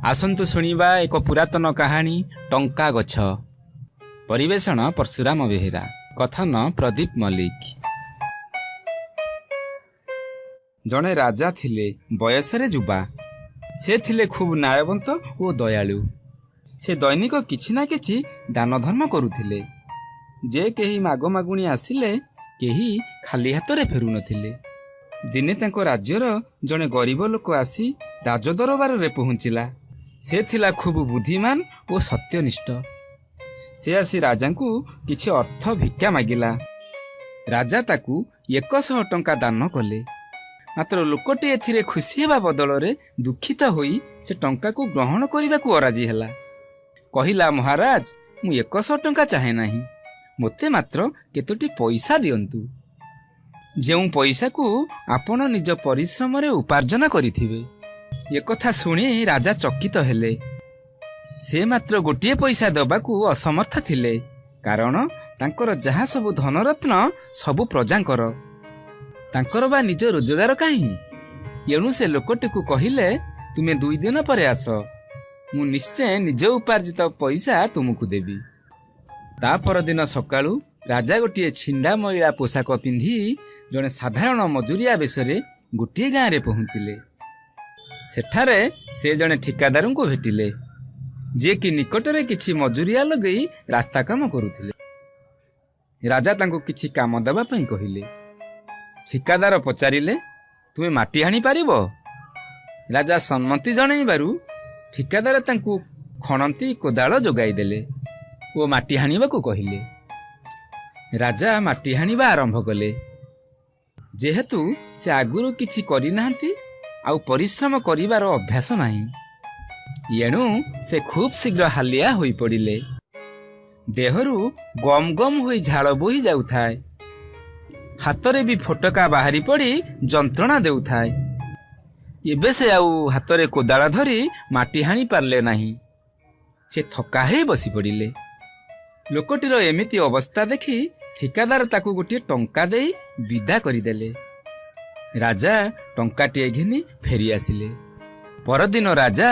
आसंतु शुणिबा एक पुरातन कहानी टंका गछ। परिवेषण परशुराम बेहेरा। कथन प्रदीप मल्लिक। जड़े राजा थिले बयसरे जुबा। से थिले खूब न्यायवंत और दयालु। से दैनिक किछि ना किछि दान धर्म करुथिले। जे केही माग मागुणी आसिले केही खाली हाथ फेरु नथिले। दिने तांको राज्यर जड़े गरीब लोक आसी राजदरबार रे पहुंचिला। से थिला खूब बुद्धिमान और सत्यनिष्ठ। से आसी राजा को किछि अर्थ भिक्षा मागिला। राजा ताकू 100 टंका दान कले। मात्र लोकटी एथिरे खुशी हेबा बदल रे दुखित होई से टंका को ग्रहण करने को अराजी हैला। कहिला, महाराज मु 100 टंका चाहे नाही, मोते मात्र केतोटी पैसा दियंतु। जेउ पैसा को आपण निज परिश्रम रे उपार्जन करिथिबे। ये कथा शुणी राजा चकित हेले। से मात्र गोटिए पैसा दबाकू असमर्थ थिले, कारण तांकर जहा सबु धनरत्न सबु प्रजांकर, तांकर बा निज रोजगार काहीं। एणु से लोकटी को कहिले, तुमे 2 दिन पर आस, मु निश्चय निज उपार्जित पैसा तुमको देबी। ता पर दिन सकाळू राजा गोटिए छिंडा मैला पोशाक पिंधि जने साधारण मजुरिया बेसरे गोटिए गाँ रे पहुंचिले। सेठारे से जने ठिकादार को भेटिले, जे कि निकटरे किछि मजुरिया लगई रास्ता काम करुथिले। राजा तांको किछि काम देबा पई कहिले। ठिकादार पचारिले, तुमे माटी हाणी पारिबो? राजा सम्मति जणाइबारु ठिकादार तांको खणंती कोदाळ जोगाई देले ओ माटी हाणीबाकू कहिले। राजा माटी हाणीबा आरंभ कले। जेहेतु से आगुरु किछि करि नाहंती आउ परिश्रम करिवार अभ्यास नाही, एणु से खूब शीघ्र हालिया होई पड़िले। देहरु गम गम होई झाड़ बोही जाउथाय। हातरे भी फोटका बाहरी पड़ी जंत्रणा देउथाय। एबे से आउ हातरे कोदाळ धरी माटी हाणी पारले नाही। से थका हे बसी पड़िले। लोकटीर एमिति अवस्था देखि ठिकादार ताकू गोटे टंका देई विदा करिदेले। राजा टंकाटिए घिनी फेरी आसिले। परदिन राजा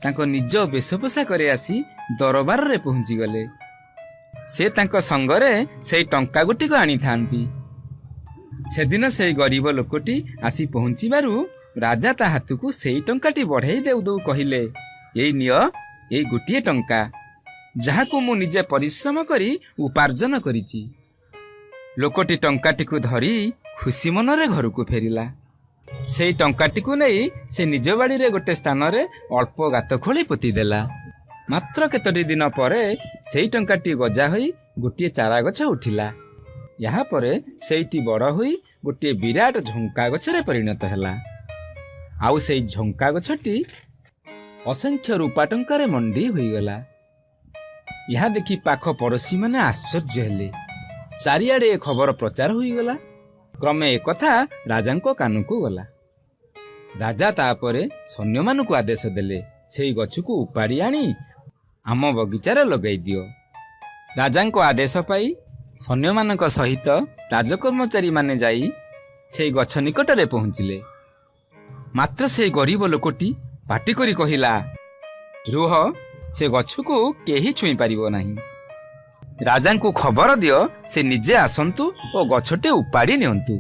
तांको निज वेशपोषा करे आसी दरबार रे पहुंची गले। से तांको संगरे से टंका गोटी को आनी थांती। सेदिन से गरीब लोकटी आसी पहुंचीबारु राजा ता हाथकू सेई टंकाटी बढ़ाई देउ देउ कहिले, एई नियो, एई गोटिए टंका जाहाकू मु निजे परिश्रम करी उपार्जन करिछि। लोकटी टंकाटी को धरी खुशी मनरे घर को फेरिला। से टंकाटी को नहीं से निज बाड़ी रे गोटे स्थान रे अल्प गात खोली पोती देला। मात्र केतोटी दिन परे सेई टंकाटी गजा होई गोटे चारा गछ उठिला। यहाँ परे सेईटी बड़ होई गोटे विराट झंका गछरे परिणत हैला। आउ सेई झंका गछटी असंख्य रूपा टंकारे मंडी होई गला। यहाँ देखि पाख पड़ोशी माने आश्चर्य हेले। चारिआडे खबर प्रचार होई गला। क्रमे एक कथा राजांको कानूको गला। राजा तापरे सैन्य मानकू आदेश देले, सेई गछकू उपाड़ी आनी आम बगीचारे लगाई दियो। राजांको आदेश पाई सैन्य मानक सहित राजकर्मचारी माने जाई सेई गछ निकटरे पहुंचिले। मात्र सेई गरीब लोकटी पाटी करी कहिला, रुह, से गछकू केही छुई पारिबो नाही। राजांको खबर दियो से निजे आसंतु और गछटे उपाड़ी नियंतु।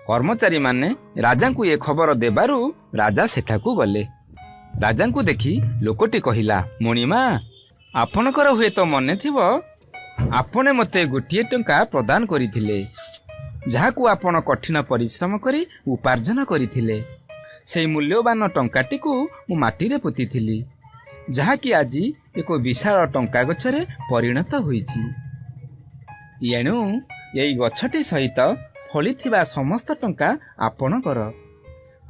कर्मचारी माने राजांको ये खबर देबारु राजा सेठाकू गले। राजांको देखि लोकटी कहिला, मणिमा, आपणकर हुए तो मने थिबो आपने मते गोटिए टंका प्रदान करिथिले, जाहाकू आपण कठिन परिश्रम करी उपार्जन करिथिले। सेई मूल्यवान टंकाटीकू मु माटी रे पोतिथिली, जहाँकि आज एक विशाल टंका गछरे परिणत होईछि। एणु एई गछटी सहित फलिथिबा समस्त टंका आपणकर।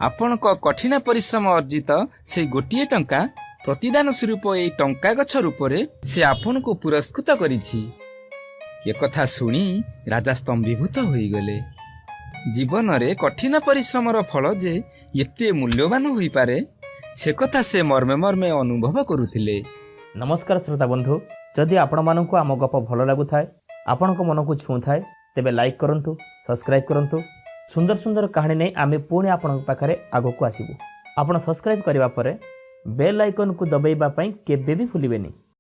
आपणक कठिन परिश्रम अर्जित से गोटिए टंका प्रतिदान स्वरूप एई टंका गछ रूपरे से आपणको पुरस्कृत करिछि। एकथा शुणी राजा स्तंभीभूत होईगले। जीवन रे कठिन परिश्रमर फल जे एते मूल्यवान होई पारे से कथा से मर्मे मर्मे अनुभव करुथिले। नमस्कार श्रोता बंधु, जदि आपण मानकु आम गप भल लागुथाय, आपणक मन को छुथाय, तेबे लाइक करंतु, सब्सक्राइब करंतु। सुंदर सुंदर कहानी नै आमे पुणी आपणक पाखरे आगो को आसीबु। आपण सब्सक्राइब करिवा परे ବେଲ୍ ଆଇକନ୍କୁ ଦବାଇବା ପାଇଁ କେବେ ବି ଭୁଲିବେନି।